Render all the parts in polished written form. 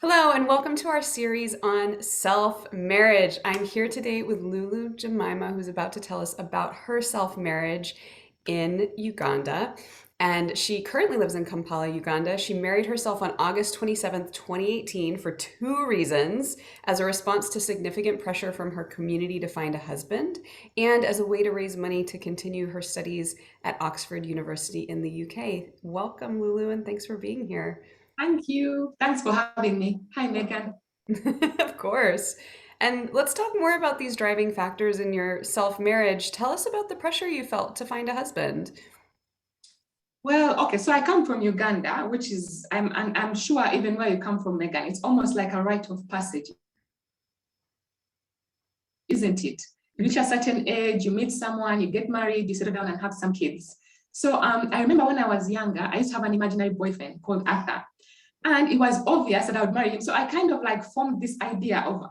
Hello, and welcome to our series on self-marriage. I'm here today with Lulu Jemimah, who's about to tell us about her self-marriage in Uganda. And she currently lives in Kampala, Uganda. She married herself on August 27th, 2018, for two reasons: as a response to significant pressure from her community to find a husband, and as a way to raise money to continue her studies at Oxford University in the UK. Welcome, Lulu, and thanks for being here. Thank you. Thanks for having me. Hi, Megan. Of course. And let's talk more about these driving factors in your self-marriage. Tell us about the pressure you felt to find a husband. Well, okay, so I come from Uganda, which is, I'm sure even where you come from, Megan, it's almost like a rite of passage, isn't it? You reach a certain age, you meet someone, you get married, you settle down and have some kids. So I remember when I was younger, I used to have an imaginary boyfriend called Arthur. And it was obvious that I would marry him. So I kind of like formed this idea of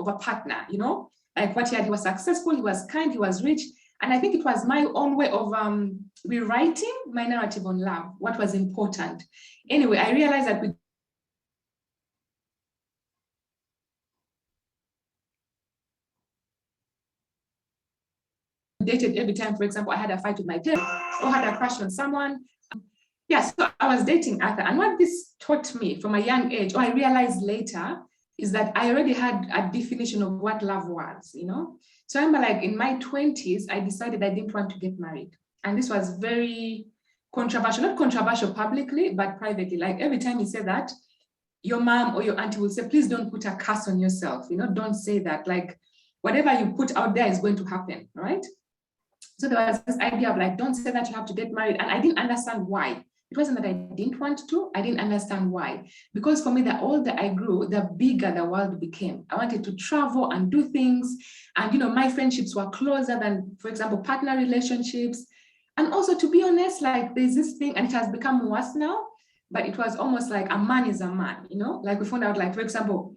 a partner, like what he had. He was successful, he was kind, he was rich. And I think it was my own way of rewriting my narrative on love, what was important. Anyway, I realized that we dated every time. For example, I had a fight with my parents or had a crush on someone. Yeah, so I was dating Arthur. And what this taught me from a young age, or I realized later, is that I already had a definition of what love was. So I remember like in my 20s, I decided I didn't want to get married. And this was very controversial, not controversial publicly, but privately. Like every time you say that, your mom or your auntie will say, please don't put a curse on yourself. Don't say that. Like whatever you put out there is going to happen, right? So there was this idea of like, don't say that you have to get married. And I didn't understand why. It wasn't that I didn't want to, I didn't understand why. Because for me, the older I grew, the bigger the world became. I wanted to travel and do things. And, my friendships were closer than, for example, partner relationships. And also, to be honest, like there's this thing, and it has become worse now, but it was almost like a man is a man. Like we found out, like, for example,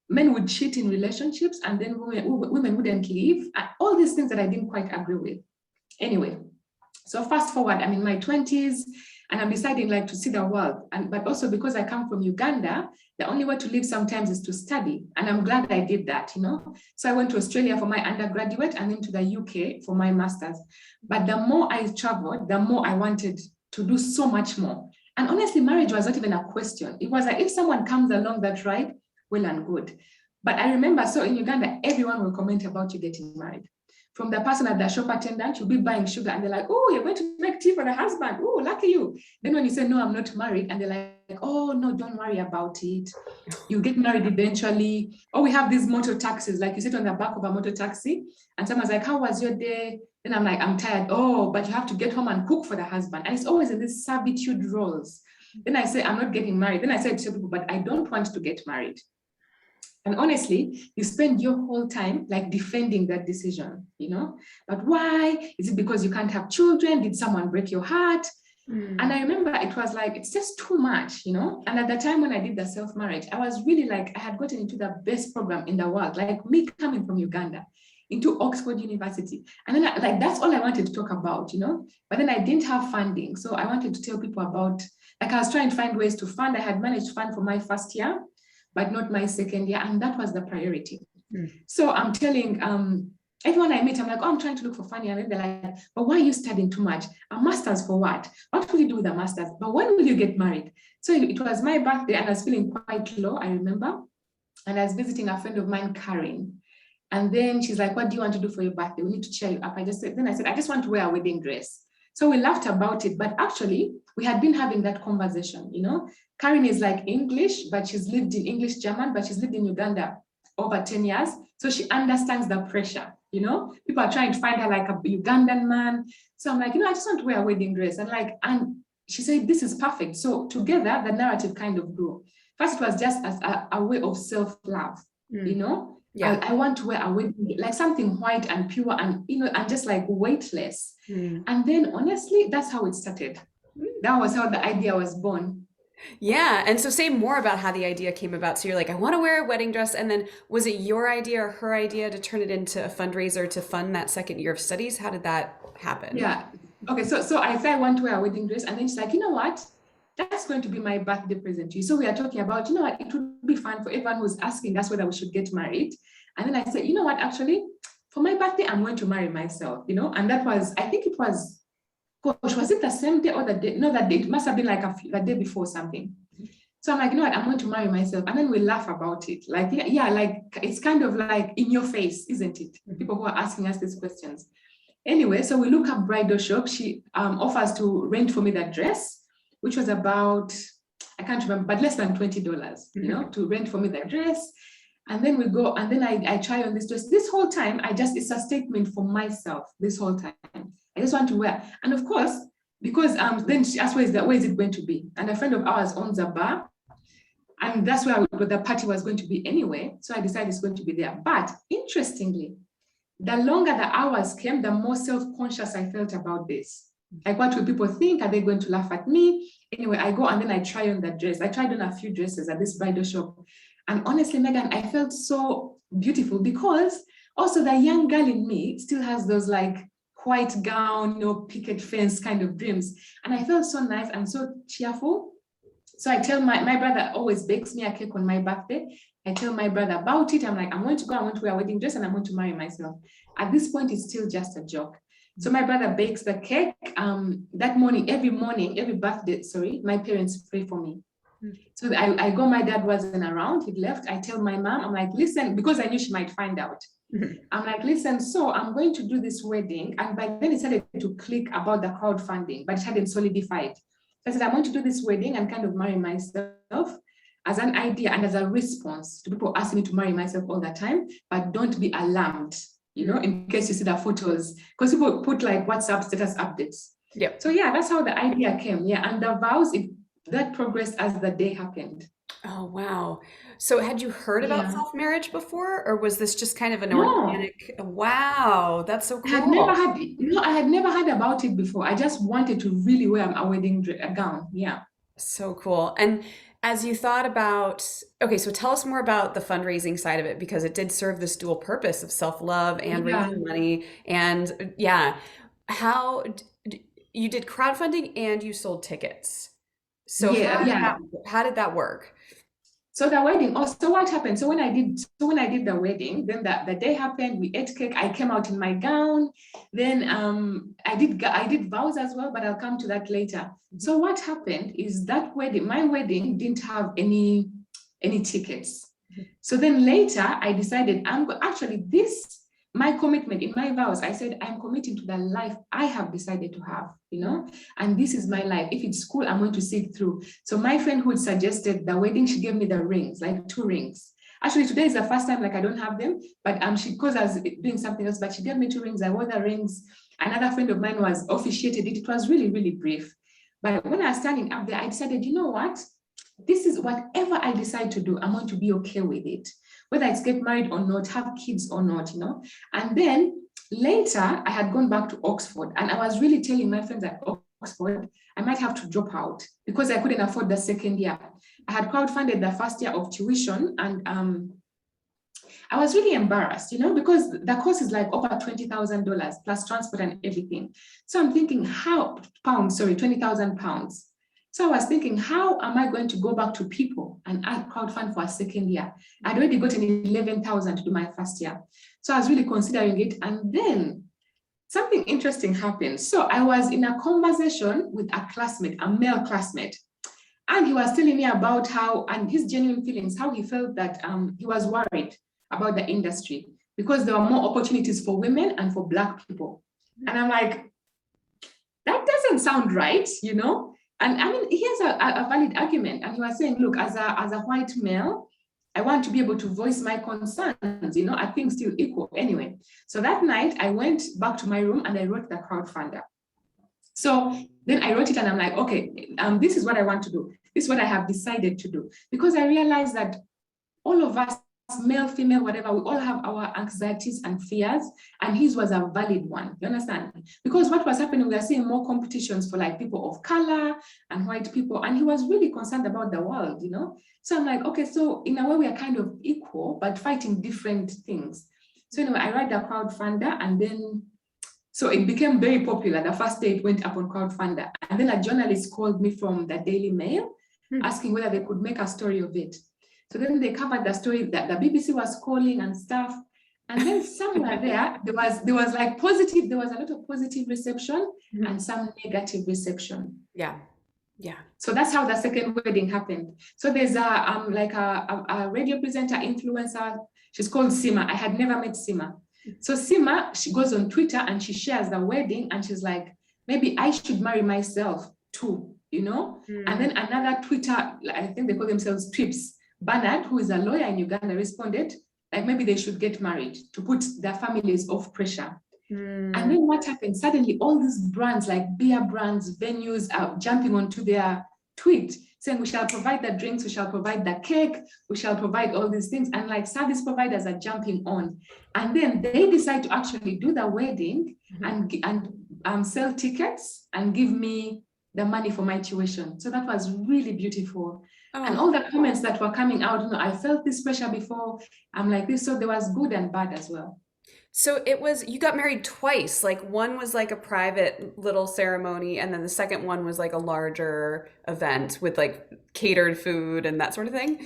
men would cheat in relationships and then women wouldn't leave. All these things that I didn't quite agree with. Anyway, so fast forward, I'm in my 20s and I'm deciding like to see the world. But also because I come from Uganda, the only way to live sometimes is to study. And I'm glad I did that. So I went to Australia for my undergraduate and then to the UK for my master's. But the more I traveled, the more I wanted to do so much more. And honestly, marriage was not even a question. It was like if someone comes along that ride, well and good. But I remember, so in Uganda, everyone will comment about you getting married. From the person at the shop attendant, you'll be buying sugar and they're like, oh, you're going to make tea for the husband. Oh, lucky you. Then when you say, no, I'm not married, and they're like, oh, no, don't worry about it. You'll get married eventually. Or we have these motor taxis, like you sit on the back of a motor taxi and someone's like, how was your day? Then I'm like, I'm tired. Oh, but you have to get home and cook for the husband. And it's always in these servitude roles. Then I say, I'm not getting married. Then I say to people, but I don't want to get married. And honestly, you spend your whole time like defending that decision. But why? Is it because you can't have children? Did someone break your heart? And I remember it was like, it's just too much. And at the time when I did the self-marriage, I was really like, I had gotten into the best program in the world, like me coming from Uganda into Oxford University. And then like, that's all I wanted to talk about. But then I didn't have funding. So I wanted to tell people about, like I was trying to find ways to fund. I had managed to fund for my first year, but not my second year. And that was the priority. So I'm telling everyone I meet, I'm like, oh, I'm trying to look for funding. And then they're like, but why are you studying too much? A master's for what? What will you do with a master's? But when will you get married? So it was my birthday and I was feeling quite low, I remember. And I was visiting a friend of mine, Karen. And then she's like, what do you want to do for your birthday? We need to cheer you up. Then I said, I just want to wear a wedding dress. So we laughed about it, but actually we had been having that conversation. Karen is like English, but she's lived in English German, but she's lived in Uganda over 10 years. So she understands the pressure. People are trying to find her like a Ugandan man. So I'm like, I just want to wear a wedding dress. And she said, this is perfect. So together, the narrative kind of grew. First, it was just as a way of self-love, you know? Yeah. I want to wear a wedding, like something white and pure and just like weightless. And then honestly, that's how it started. That was how the idea was born. Yeah. And so say more about how the idea came about. So you're like, I want to wear a wedding dress. And then was it your idea or her idea to turn it into a fundraiser to fund that second year of studies? How did that happen? Yeah. Okay. So I said I want to wear a wedding dress, and then she's like, you know what? that's going to be my birthday present to you. So we are talking about, you know what, it would be fun for everyone who's asking us whether we should get married. And then I said, you know what, actually, for my birthday, I'm going to marry myself, you know, and that was, I think it was, gosh, was it the same day or the day? No, that day, it must have been like the day before something. So I'm like, you know what, I'm going to marry myself. And then we laugh about it. Like, yeah, like it's kind of like in your face, isn't it? People who are asking us these questions. Anyway, so we look up bridal shop. She offers to rent for me that dress, which was about, I can't remember, but less than $20, you know, to rent for me that dress. And then we go, and then I try on this dress. This whole time, it's a statement for myself this whole time. I just want to wear. And of course, because then she asked, where is it going to be? And a friend of ours owns a bar. And that's where the party was going to be anyway. So I decided it's going to be there. But interestingly, the longer the hours came, the more self-conscious I felt about this. Like, what will people think? Are they going to laugh at me? Anyway, I go and then I try on that dress. I tried on a few dresses at this bridal shop. And honestly, Megan, I felt so beautiful because also the young girl in me still has those like white gown, you know, picket fence kind of dreams. And I felt so nice and so cheerful. So I tell my brother always bakes me a cake on my birthday. I tell my brother about it. I'm like, I'm going to go, I want to wear a wedding dress and I'm going to marry myself. At this point, it's still just a joke. So my brother bakes the cake. That morning, every birthday, my parents pray for me. So I go, my dad wasn't around, he'd left. I tell my mom, I'm like, listen, because I knew she might find out. I'm like, listen, so I'm going to do this wedding. And by then it started to click about the crowdfunding, but it hadn't solidified. I said, I'm going to do this wedding and kind of marry myself as an idea and as a response to people asking me to marry myself all the time, but don't be alarmed, you know, in case you see the photos, because people put like WhatsApp status updates. Yeah. So yeah, that's how the idea came. Yeah, and the vows, that progressed as the day happened. Oh, wow. So had you heard about Yeah. self-marriage before, or was this just kind of an No, organic? Wow, that's so I had never cool. had, no, I had never heard about it before. I just wanted to really wear a wedding gown. Yeah. So cool. And as you thought about, okay, so tell us more about the fundraising side of it because it did serve this dual purpose of self-love and Yeah. raising money. And yeah, how you did crowdfunding and you sold tickets. So Yeah. Yeah. how did that work? So the wedding, so what happened? So when I did the wedding, then the day happened, we ate cake, I came out in my gown. Then I did vows as well, but I'll come to that later. So what happened is that wedding, my wedding didn't have any tickets. So then later I decided my commitment in my vows, I said, I'm committing to the life I have decided to have, you know, and this is my life. If it's school, I'm going to see it through. So my friend who had suggested the wedding, she gave me the rings, like 2 rings. Actually, today is the first time, like I don't have them, but because I was doing something else, but she gave me 2 rings. I wore the rings. Another friend of mine was officiated it. It was really, really brief. But when I was standing up there, I decided, you know what? This is whatever I decide to do, I'm going to be okay with it. Whether it's get married or not, have kids or not, you know. And then later, I had gone back to Oxford and I was really telling my friends at Oxford, I might have to drop out because I couldn't afford the second year. I had crowdfunded the first year of tuition and I was really embarrassed, you know, because the cost is like over $20,000 plus transport and everything. So I'm thinking, £20,000. So I was thinking, how am I going to go back to people and crowdfund for a second year? I'd already gotten 11,000 to do my first year. So I was really considering it. And then something interesting happened. So I was in a conversation with a classmate, a male classmate, and he was telling me about how, and his genuine feelings, how he felt that he was worried about the industry because there were more opportunities for women and for Black people. And I'm like, that doesn't sound right, you know? And I mean, he has a valid argument. And he was saying, look, as a white male, I want to be able to voice my concerns, you know, are things still equal? Anyway, so that night I went back to my room and I wrote the crowdfunder. So then I wrote it and I'm like, okay, this is what I want to do. This is what I have decided to do. Because I realized that all of us, male, female, whatever, we all have our anxieties and fears, and his was a valid one. You understand? Because what was happening, we are seeing more competitions for like people of color and white people, and he was really concerned about the world, you know? So I'm like, okay, so in a way we are kind of equal, but fighting different things. So anyway, I write the crowdfunder, and then So it became very popular. The first day it went up on Crowdfunder. And then a journalist called me from the Daily Mail asking whether they could make a story of it. So then they covered the story that the BBC was calling and stuff. And then somewhere there was like positive, there was a lot of positive reception and some negative reception. Yeah. Yeah. So that's how the second wedding happened. So there's a radio presenter influencer. She's called Sima. I had never met Sima. So Sima, she goes on Twitter and she shares the wedding and she's like, maybe I should marry myself too, you know? And then another Twitter, I think they call themselves Trips, Bernard, who is a lawyer in Uganda, responded, like maybe they should get married to put their families off pressure. And then what happened? Suddenly, all these brands, like beer brands, venues, are jumping onto their tweet, saying, we shall provide the drinks, we shall provide the cake, we shall provide all these things. And like service providers are jumping on. And then they decide to actually do the wedding and sell tickets and give me the money for my tuition. So that was really beautiful. Oh. And all the comments that were coming out, you know, I felt this pressure before, I'm like this. So there was good and bad as well. So it was, you got married twice. Like one was like a private little ceremony, and then the second one was like a larger event with like catered food and that sort of thing.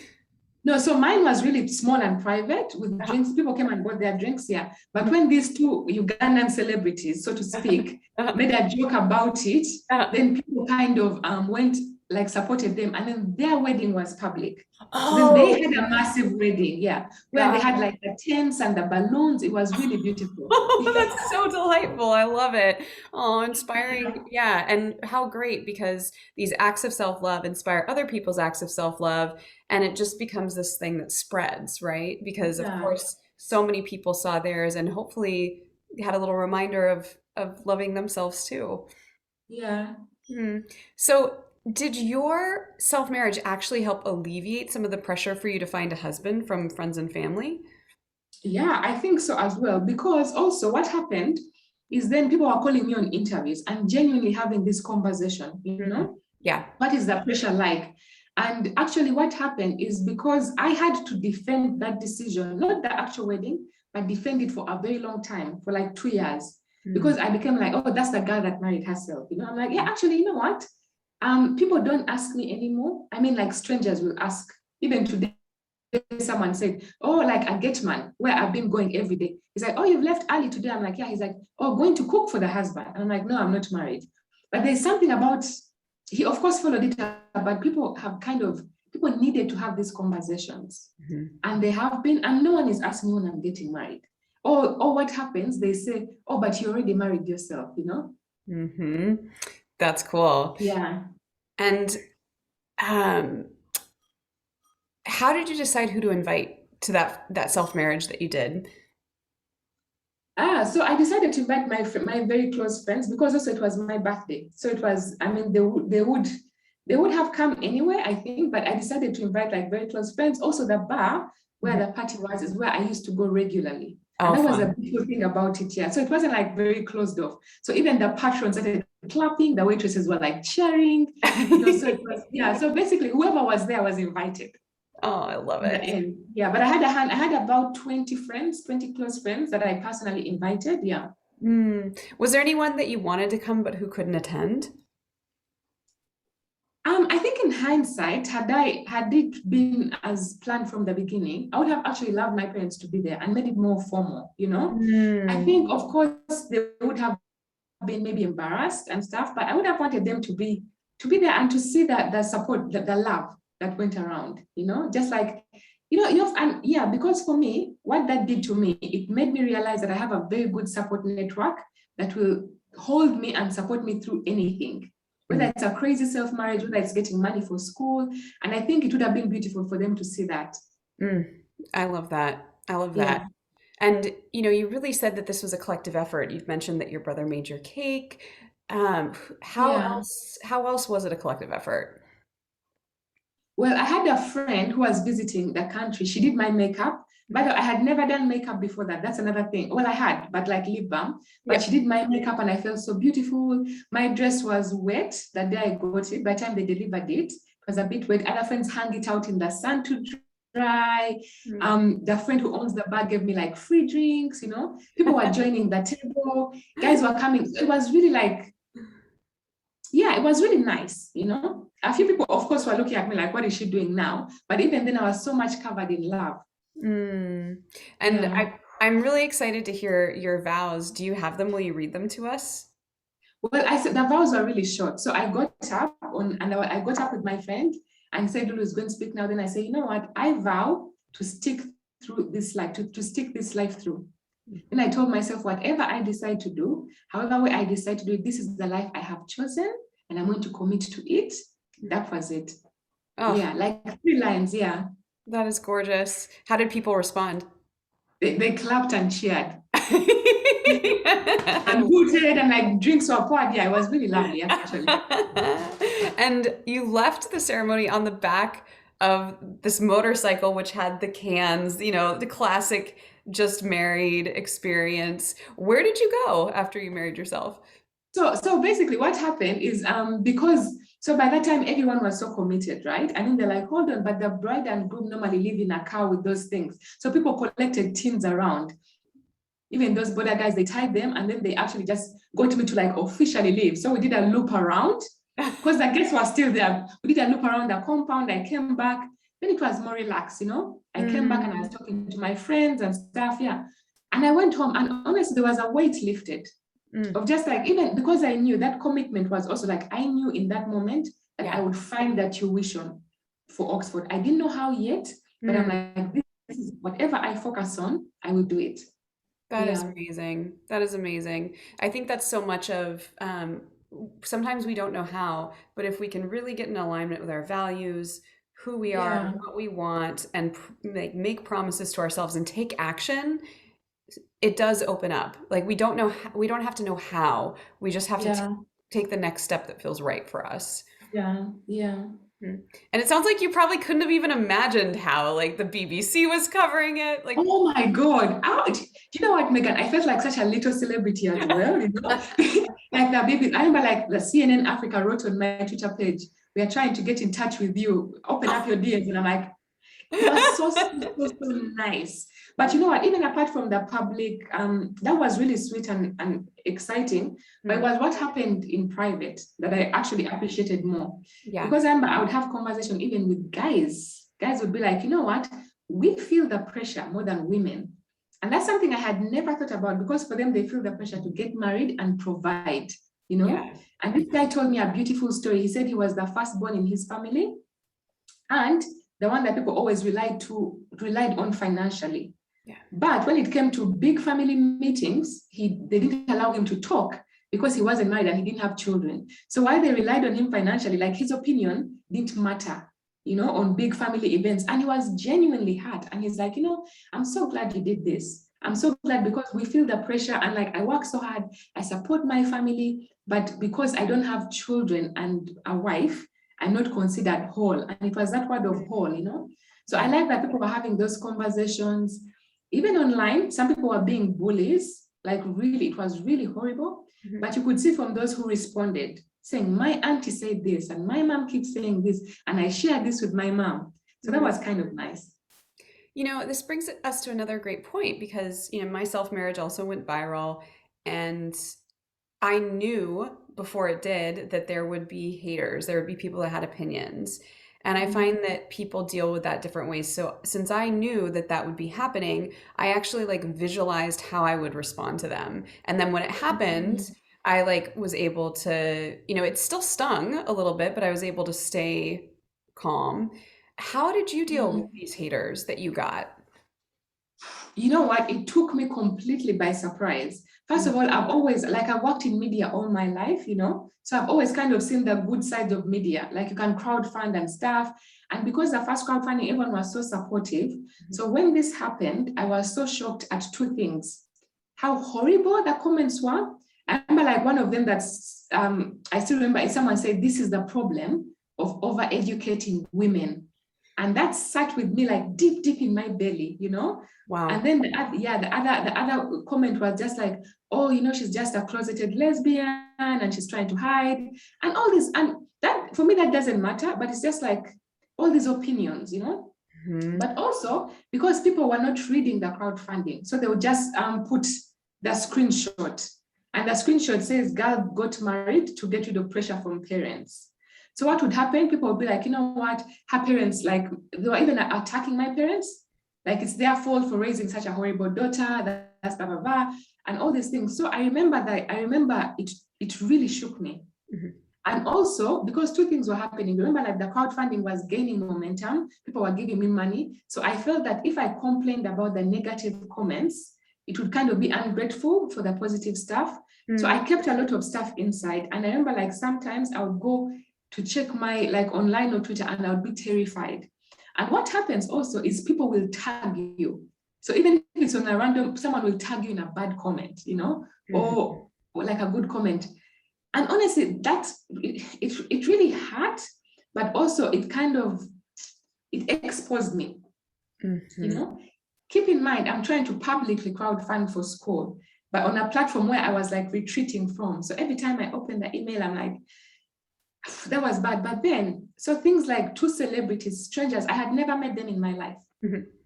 No, so mine was really small and private with drinks. People came and bought their drinks, yeah. But when these two Ugandan celebrities, so to speak, made a joke about it, then people kind of went, like supported them, and then their wedding was public. So then they had a massive wedding, yeah, where they had like the tents and the balloons. It was really beautiful. Oh, that's so delightful. I love it. Oh, inspiring. Yeah. And how great, because these acts of self-love inspire other people's acts of self-love, and it just becomes this thing that spreads, right? Because of course, so many people saw theirs and hopefully had a little reminder of loving themselves too. Yeah. So did your self-marriage actually help alleviate some of the pressure for you to find a husband from friends and family? Yeah, I think so as well. Because also what happened is then people were calling me on interviews and genuinely having this conversation, you know? Yeah. What is the pressure like? And actually what happened is because I had to defend that decision, not the actual wedding, but defend it for a very long time, for like 2 years. Because I became like, oh, that's the girl that married herself. You know, I'm like, yeah, actually, you know what? People don't ask me anymore. I mean, like strangers will ask. Even today, someone said, oh, like a gate man, where I've been going every day. He's like, oh, you've left early today. I'm like, yeah. He's like, oh, going to cook for the husband. And I'm like, no, I'm not married. But there's something about, he of course followed it up, but people needed to have these conversations. And they have been, and no one is asking when I'm getting married. Or what happens, they say, oh, but you already married yourself, you know? That's cool. Yeah. And how did you decide who to invite to that self-marriage that you did? So I decided to invite my very close friends, because also it was my birthday. So it was, I mean, they would have come anyway, I think, but I decided to invite like very close friends. Also the bar where the party was is where I used to go regularly. And that was a beautiful thing about it, yeah. So it wasn't like very closed off. So even the patrons started clapping, the waitresses were like cheering. You know, so it was, yeah. So basically, whoever was there was invited. Oh, I love it. Yeah, but I had about 20 friends, 20 close friends that I personally invited. Yeah. Was there anyone that you wanted to come but who couldn't attend? I think in hindsight, had it been as planned from the beginning, I would have actually loved my parents to be there and made it more formal, you know? I think, of course, they would have been maybe embarrassed and stuff, but I would have wanted them to be there and to see that the support, the love that went around, you know? Just like, you know, and yeah, because for me, what that did to me, it made me realize that I have a very good support network that will hold me and support me through anything. Whether it's a crazy self-marriage, whether it's getting money for school. And I think it would have been beautiful for them to see that. I love that. I love that. Yeah. And, you know, you really said that this was a collective effort. You've mentioned that your brother made your cake. How else was it a collective effort? Well, I had a friend who was visiting the country. She did my makeup. By the way, I had never done makeup before that. That's another thing. Well, I had, but like lip balm. But she did my makeup and I felt so beautiful. My dress was wet that day I got it. By the time they delivered it, it was a bit wet. Other friends hung it out in the sun to dry. The friend who owns the bar gave me like free drinks, you know. People were joining the table, guys were coming. It was really like, yeah, it was really nice, you know. A few people, of course, were looking at me like, what is she doing now? But even then, I was so much covered in love. Mm. And Yeah. I'm really excited to hear your vows. Do you have them? Will you read them to us? Well, I said the vows were really short. So I got up I got up with my friend and said, Lulu is going to speak now. Then I say, you know what? I vow to stick through this life, to stick this life through. And I told myself, whatever I decide to do, however way I decide to do it, this is the life I have chosen, and I'm going to commit to it. That was it. Oh, Yeah, like 3 lines. Yeah, that is gorgeous. How did people respond? they clapped and cheered and hooted and like drinks were poured. Yeah, it was really lovely actually. And you left the ceremony on the back of this motorcycle, which had the cans, you know, the classic just married experience. Where did you go after you married yourself? So basically what happened is because so by that time everyone was so committed, right? And then they're like, hold on, but the bride and groom normally live in a car with those things. So people collected tins around. Even those border guys, they tied them and then they actually just got me to like officially leave. So we did a loop around because the guests were still there. We did a loop around the compound. I came back. Then it was more relaxed, you know. I came back and I was Mm, talking to my friends and stuff. Yeah. And I went home and honestly, there was a weight lifted mm, of just like, even because I knew that commitment was also like, I knew in that moment that I yeah. would find that tuition for Oxford. I didn't know how yet, but I'm Mm. like, this is whatever I focus on, I will do it. That is Yeah. amazing. That is amazing. I think that's so much of sometimes we don't know how, but if we can really get in alignment with our values, who we are, Yeah. what we want, and make promises to ourselves and take action, it does open up. Like we don't know, we don't have to know how. We just have to Yeah. take the next step that feels right for us. Yeah. Yeah. Mm. And it sounds like you probably couldn't have even imagined how, like the BBC was covering it. Like, Oh my God. Ouch. Do you know what, Megan? I felt like such a little celebrity as well, you know? Like the baby. I remember like the CNN Africa wrote on my Twitter page, we are trying to get in touch with you. Open up your DMs. And I'm like, it was so nice. But you know what? Even apart from the public, that was really sweet and exciting. But it Mm, was what happened in private that I actually appreciated more. yeah, Because I would have conversation even with guys. Guys would be like, you know what? We feel the pressure more than women. And that's something I had never thought about because for them, they feel the pressure to get married and provide, you know? yeah, And this guy told me a beautiful story. He said he was the firstborn in his family. And the one that people always relied on financially. yeah. But when it came to big family meetings, they didn't allow him to talk because he wasn't married and he didn't have children. So while they relied on him financially, like his opinion didn't matter, you know, on big family events. And he was genuinely hurt. And he's like, you know, I'm so glad you did this. I'm so glad because we feel the pressure and like I work so hard, I support my family, but because I don't have children and a wife, I'm not considered whole. And it was that word of whole, you know. So I Yeah. like that people were having those conversations. Even online, some people were being bullies. Like really, it was really horrible. Mhm. But you could see from those who responded, saying, my auntie said this, and my mom keeps saying this, and I shared this with my mom. So that Mhm. was kind of nice. You know, this brings us to another great point because, you know, my self marriage also went viral, and I knew before it did that there would be haters, there would be people that had opinions. And I Mhm. find that people deal with that different ways. So since I knew that that would be happening, I actually like visualized how I would respond to them. And then when it happened, I like was able to, you know, it still stung a little bit, but I was able to stay calm. How did you deal with Mhm. these haters that you got? You know what? It took me completely by surprise. First of Mm, all, I've always, like, I've worked in media all my life, you know, so I've always kind of seen the good side of media, like you can crowdfund and stuff. And because the first crowdfunding, everyone was so supportive. mhm. So when this happened, I was so shocked at two things: how horrible the comments were. I remember like one of them I still remember someone said, this is the problem of over-educating women. And that sat with me like deep in my belly, you know? And Wow. then the other comment was just like, oh, you know, she's just a closeted lesbian and she's trying to hide and all this. And that for me, that doesn't matter, but it's just like all these opinions, you know? But also because people were not reading the crowdfunding. So they would just put the screenshot. And the screenshot says, girl got married to get rid of pressure from parents. So what would happen? People would be like, you know what? Her parents, like, they were even attacking my parents. Like, it's their fault for raising such a horrible daughter, that's blah, blah, blah, and all these things. So I remember it really shook me. And also, because two things were happening. Remember, like the crowdfunding was gaining momentum, people were giving me money. So I felt that if I complained about the negative comments, it would kind of be ungrateful for the positive stuff. So I kept a lot of stuff inside. And I remember, like, sometimes I would go to check my, like, online or Twitter, and I would be terrified. And what happens also is people will tag you. So even if it's on a random, someone will tag you in a bad comment, you know, or like a good comment. And honestly, it really hurt, but also it exposed me, you know. Keep in mind, I'm trying to publicly crowdfund for school, but on a platform where I was like retreating from. So every time I open the email, I'm like, that was bad. But then, so things like two celebrities, strangers, I had never met them in my life.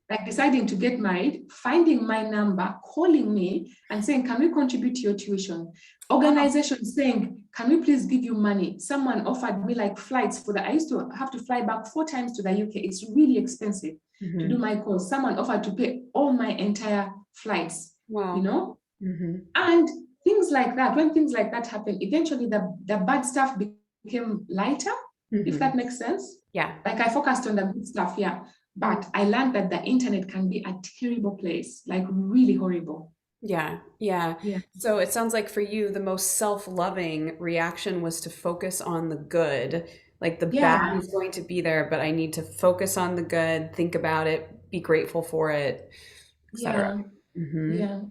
Like deciding to get married, finding my number, calling me and saying, can we contribute to your tuition? Organizations saying, can we please give you money? Someone offered me like flights I used to have to fly back 4 times to the UK. It's really expensive to do my course. Someone offered to pay all my entire flights, you know? And things like that, when things like that happen, eventually the bad stuff became lighter, if that makes sense. Yeah. Like I focused on the good stuff, yeah. But I learned that the internet can be a terrible place, like really horrible. Yeah. So it sounds like for you, the most self-loving reaction was to focus on the good. Like the bad is going to be there, but I need to focus on the good, think about it, be grateful for it, etc. Yeah.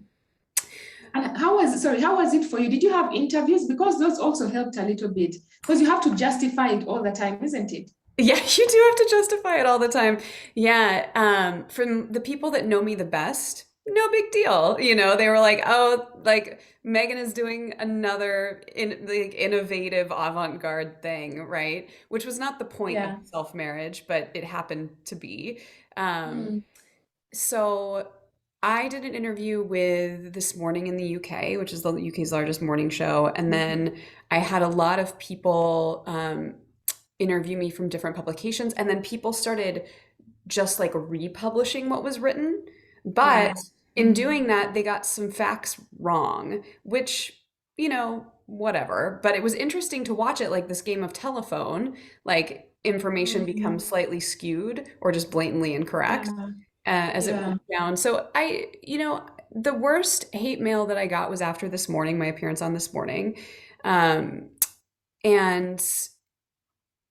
And how was it for you? Did you have interviews? Because those also helped a little bit. Because you have to justify it all the time, isn't it? Yeah, you do have to justify it all the time. Yeah, from the people that know me the best, no big deal. You know, they were like, "Oh, like Megan is doing another innovative avant-garde thing, right?" Which was not the point of self-marriage, but it happened to be. So I did an interview with This Morning in the UK, which is the UK's largest morning show, and then I had a lot of people interview me from different publications, and then people started just like republishing what was written. But in doing that, they got some facts wrong, which, you know, whatever. But it was interesting to watch it like this game of telephone, like information becomes slightly skewed or just blatantly incorrect as it went down. So the worst hate mail that I got was after This Morning, my appearance on This Morning. And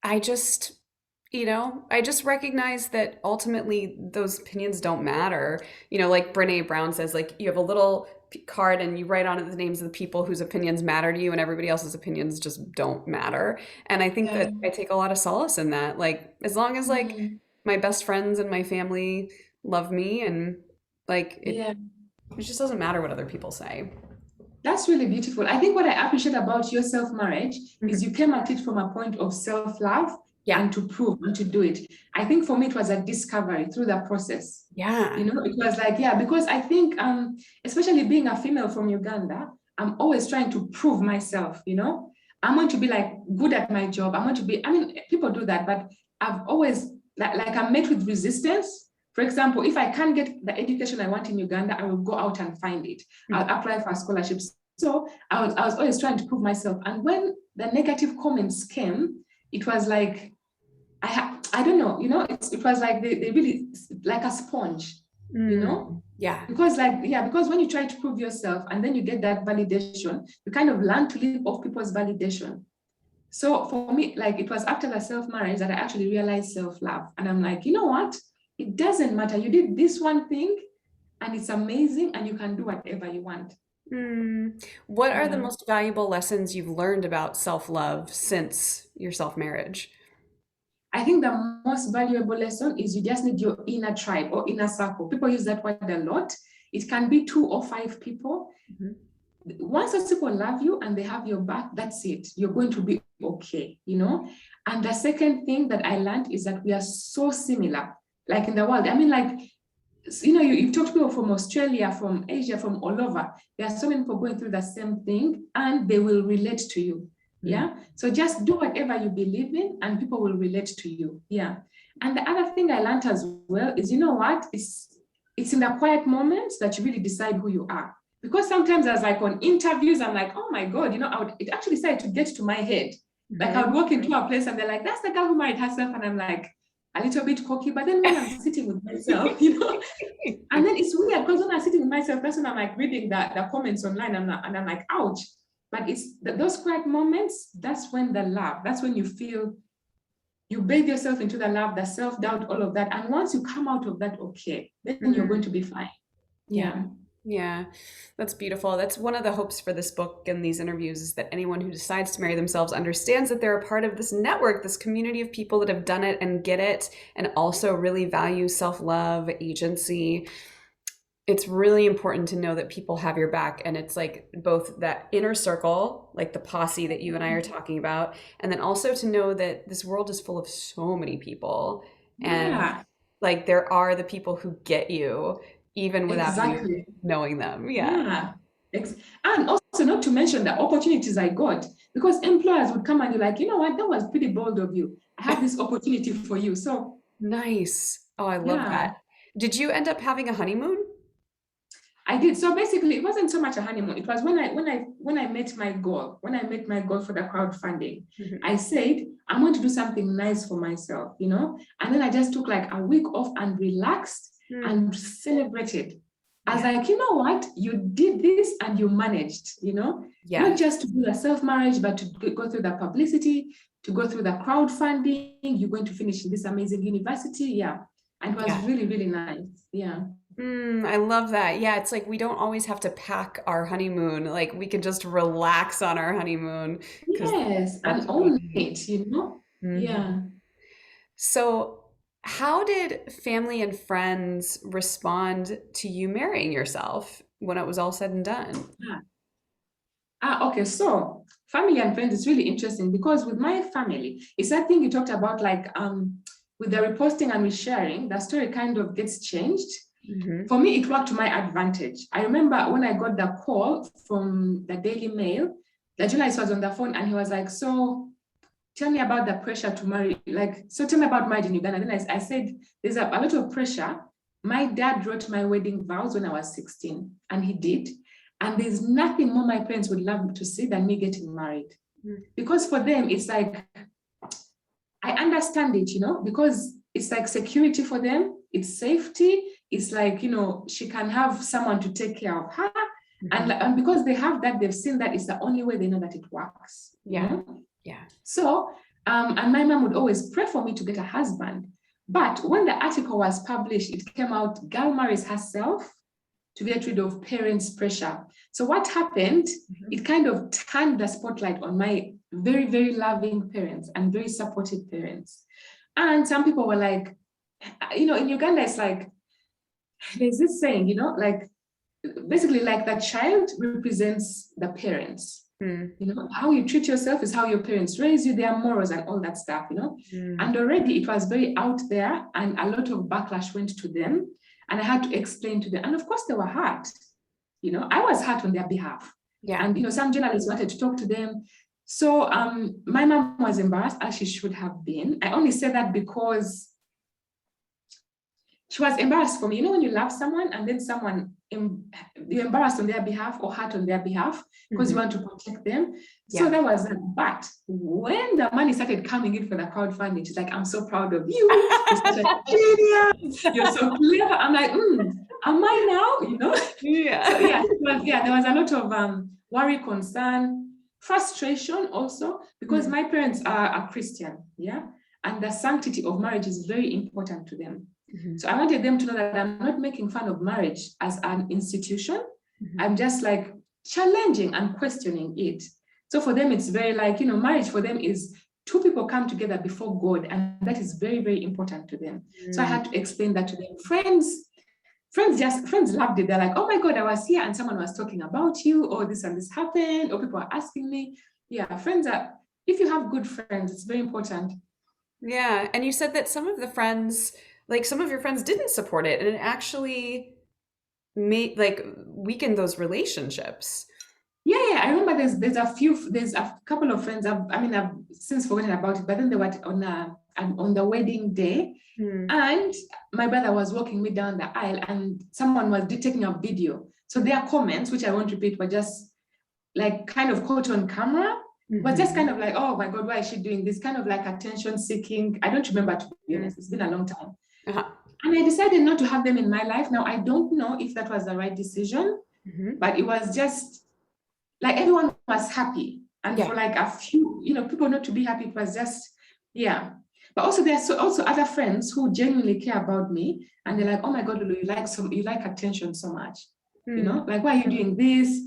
I just recognize that ultimately those opinions don't matter. You know, like Brene Brown says, like you have a little card and you write on it the names of the people whose opinions matter to you and everybody else's opinions just don't matter. And I think that I take a lot of solace in that. Like, as long as like my best friends and my family love me and like it just doesn't matter what other people say. That's really beautiful. I think what I appreciate about your self-marriage is you came at it from a point of self-love and to prove and to do it. I think for me, it was a discovery through that process. Yeah. You know, it was like, because I think, especially being a female from Uganda, I'm always trying to prove myself, you know. I'm going to be like good at my job. I'm going to be, I mean, people do that, but I've always, like I'm met with resistance. For example, if I can't get the education I want in Uganda, I will go out and find it. I'll apply for scholarships. So I was always trying to prove myself. And when the negative comments came, it was like, I don't know, you know, it was like they really, like a sponge, you know? Yeah. Because when you try to prove yourself and then you get that validation, you kind of learn to live off people's validation. So for me, like it was after the self-marriage that I actually realized self-love. And I'm like, you know what? It doesn't matter. You did this one thing and it's amazing and you can do whatever you want. What are the most valuable lessons you've learned about self-love since your self-marriage? I think the most valuable lesson is you just need your inner tribe or inner circle. People use that word a lot. It can be 2 or 5 people. Once those people love you and they have your back, that's it. You're going to be okay, you know? And the second thing that I learned is that we are so similar. like in the world. I mean, like, you know, you've talked to people from Australia, from Asia, from all over. There are so many people going through the same thing, and they will relate to you. Yeah. So just do whatever you believe in, and people will relate to you. Yeah. And the other thing I learned as well is, you know what? It's in the quiet moments that you really decide who you are. Because sometimes I was like on interviews, I'm like, oh my God, you know, it actually started to get to my head. Like I would walk into a place and they're like, that's the girl who married herself. And I'm like, a little bit cocky, but then when I'm sitting with myself, you know, and then it's weird because when I'm sitting with myself, that's when I'm like reading the comments online and I'm like, ouch. But it's those quiet moments, that's when the love, that's when you feel, you bathe yourself into the love, the self-doubt, all of that. And once you come out of that, okay, then you're going to be fine. Yeah. Yeah, that's beautiful. That's one of the hopes for this book and these interviews is that anyone who decides to marry themselves understands that they're a part of this network, this community of people that have done it and get it, and also really value self-love, agency. It's really important to know that people have your back. And it's like both that inner circle, like the posse that you and I are talking about, and then also to know that this world is full of so many people. And Yeah, like there are the people who get you even without you exactly. knowing them. Yeah. Yeah. And also not to mention the opportunities I got, because employers would come and be like, you know what, that was pretty bold of you. I have this opportunity for you. So Nice. Oh, I love yeah, that. Did you end up having a honeymoon? I did. So basically, it wasn't so much a honeymoon. It was when I met my goal. When I met my goal for the crowdfunding, Mhm. I said I'm going to do something nice for myself, you know. And then I just took like a week off and relaxed Mm. and celebrated. I was Yeah. like, you know what? You did this and you managed, you know, Yeah. not just to do the self-marriage, but to go through the publicity, to go through the crowdfunding. You're going to finish in this amazing university. Yeah. And it was Yeah. really, really nice. Yeah. I love that. Yeah, it's like we don't always have to pack our honeymoon. Like we can just relax on our honeymoon because Yes, that's and what we own need. it, you know? Mhm. Yeah. So, how did family and friends respond to you marrying yourself when it was all said and done? Ah, okay. So family and friends is really interesting because with my family, it's that thing you talked about, like with the reposting and resharing, the story kind of gets changed. Hmm. For me, it worked to my advantage. I remember when I got the call from the Daily Mail, the journalist was on the phone and he was like, so tell me about the pressure to marry. Like, so tell me about marriage in Uganda. Then I said, there's a lot of pressure. My dad wrote my wedding vows when I was 16, and he did. And there's nothing more my parents would love to see than me getting married. Because for them, it's like, I understand it, you know, because it's like security for them, it's safety. It's like, you know, she can have someone to take care of her. Hmm. And because they have that, they've seen that it's the only way they know that it works, you Yeah. know? Yeah. So, and my mom would always pray for me to get a husband. But when the article was published, it came out, girl marries herself to get rid of parents' pressure. So what happened, Mhm. it kind of turned the spotlight on my very, very loving parents and very supportive parents. And some people were like, you know, in Uganda, it's like, there's this saying, you know, like basically like the child represents the parents. Mm. You know, how you treat yourself is how your parents raise you, their morals and all that stuff, you know. Mm. And already it was very out there and a lot of backlash went to them. And I had to explain to them. And of course, they were hurt. You know, I was hurt on their behalf. Yeah. And, you know, some journalists wanted to talk to them. So my mom was embarrassed, as she should have been. I only say that because she was embarrassed for me. You know, when you love someone and then you're embarrassed on their behalf or hurt on their behalf because you Hmm. want to protect them. So Yeah. that was that. But when the money started coming in for the crowdfunding, she's like, I'm so proud of you. You're such a genius. You're so clever. I'm like, am I now? You know? So Yeah. yeah, there was a lot of worry, concern, frustration also, because Mm. my parents are Christian, yeah, and the sanctity of marriage is very important to them. Mhm. So I wanted them to know that I'm not making fun of marriage as an institution. Mhm. I'm just like challenging and questioning it. So for them, it's very like, you know, marriage for them is two people come together before God, and that is very, very important to them. So I Mm. had to explain that to them. Friends loved it. They're like, oh my God, I was here and someone was talking about you, or this and this happened, or people are asking me. Yeah, if you have good friends, it's very important. Yeah. And you said that some of the friends like some of your friends didn't support it and it actually made like weakened those relationships. Yeah, I remember there's a couple of friends. I've since forgotten about it, but then they were on the wedding day, Hmm. and my brother was walking me down the aisle, and someone was taking a video. So their comments, which I won't repeat, were just like kind of caught on camera. Was just Hmm. kind of like, oh my God, why is she doing this? Kind of like attention seeking. I don't remember, to be honest. It's been a long time. Uh-huh. And I decided not to have them in my life. Now, I don't know if that was the right decision, Hmm. but it was just like everyone was happy. And Yeah. for like a few, people not to be happy, it was just, yeah. But also there's also other friends who genuinely care about me. And they're like, oh my God, Lulu, you like attention so much. Hmm. Like, why are you doing this?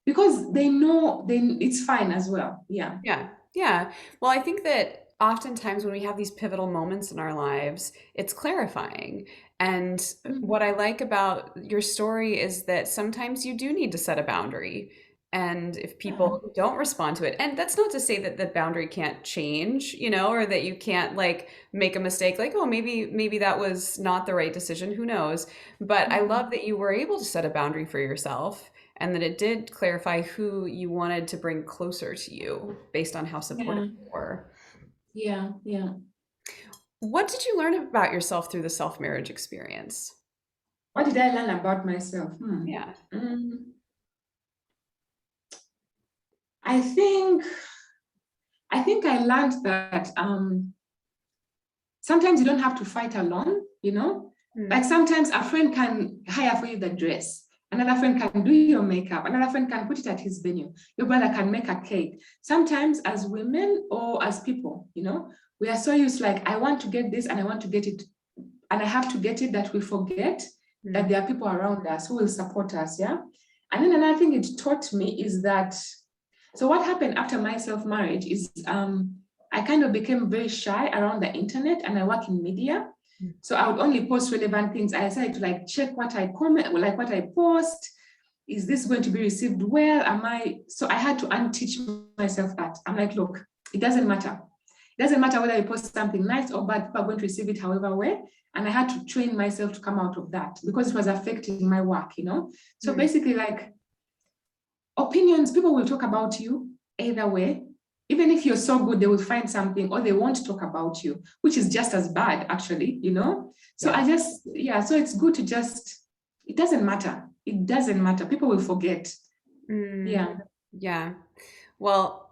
Because they know it's fine as well. Yeah. Yeah. Yeah. Well, I think that oftentimes when we have these pivotal moments in our lives, it's clarifying. And Mhm. what I like about your story is that sometimes you do need to set a boundary. And if Yeah. people don't respond to it, and that's not to say that the boundary can't change, or that you can't like make a mistake, like, oh, maybe that was not the right decision, who knows? But I love Mhm. that you were able to set a boundary for yourself and that it did clarify who you wanted to bring closer to you based on how supportive Yeah. you were. Yeah. Yeah. What did you learn about yourself through the self marriage experience? What did I learn about myself? Yeah. Mm, I think I think I learned that sometimes you don't have to fight alone, Mm. Like sometimes a friend can hire for you the dress, another friend can do your makeup, another friend can put it at his venue, your brother can make a cake. Sometimes as women or as people, we are so used like, I want to get this and I want to get it and I have to get it, that we forget that Mm. there are people around us who will support us. Yeah. And then another thing it taught me is that, so what happened after my self-marriage is I kind of became very shy around the internet, and I work in media. So I would only post relevant things. I decided to like check what I comment, like what I post. Is this going to be received well? So I had to unteach myself that. I'm like, look, it doesn't matter. It doesn't matter whether you post something nice or bad, people are going to receive it however way. And I had to train myself to come out of that because it was affecting my work. So Mm. basically, like, opinions, people will talk about you either way. Even if you're so good, they will find something or they won't talk about you, which is just as bad, actually. So Yeah. yeah, so it's good to it doesn't matter. It doesn't matter. People will forget. Mm. Yeah. Yeah. Well,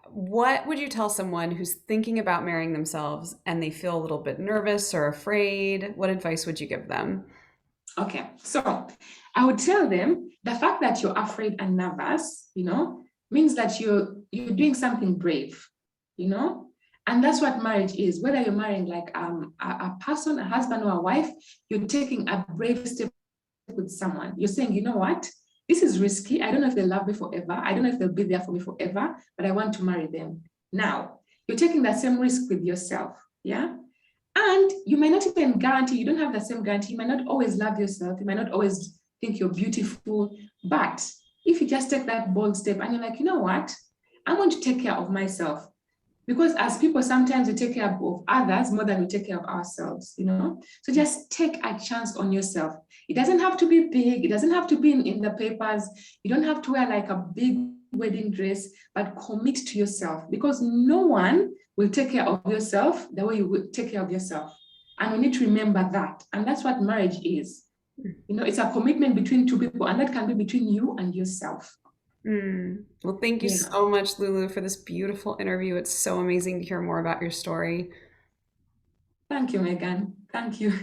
what would you tell someone who's thinking about marrying themselves and they feel a little bit nervous or afraid? What advice would you give them? Okay. So I would tell them the fact that you're afraid and nervous, means that you're doing something brave, you know? And that's what marriage is. Whether you're marrying like a person, a husband or a wife, you're taking a brave step with someone. You're saying, you know what? This is risky. I don't know if they'll love me forever. I don't know if they'll be there for me forever, but I want to marry them. Now, you're taking that same risk with yourself. Yeah. And you might not even guarantee, you don't have the same guarantee. You might not always love yourself. You might not always think you're beautiful. But if you just take that bold step and you're like, you know what? I'm going to take care of myself. Because as people, sometimes we take care of others more than we take care of ourselves. So just take a chance on yourself. It doesn't have to be big. It doesn't have to be in the papers. You don't have to wear like a big wedding dress, but commit to yourself because no one will take care of yourself the way you will take care of yourself. And we need to remember that. And that's what marriage is. It's a commitment between two people, and that can be between you and yourself. Mm. Well, thank you Yeah. so much, Lulu, for this beautiful interview. It's so amazing to hear more about your story. Thank you, Megan. Thank you.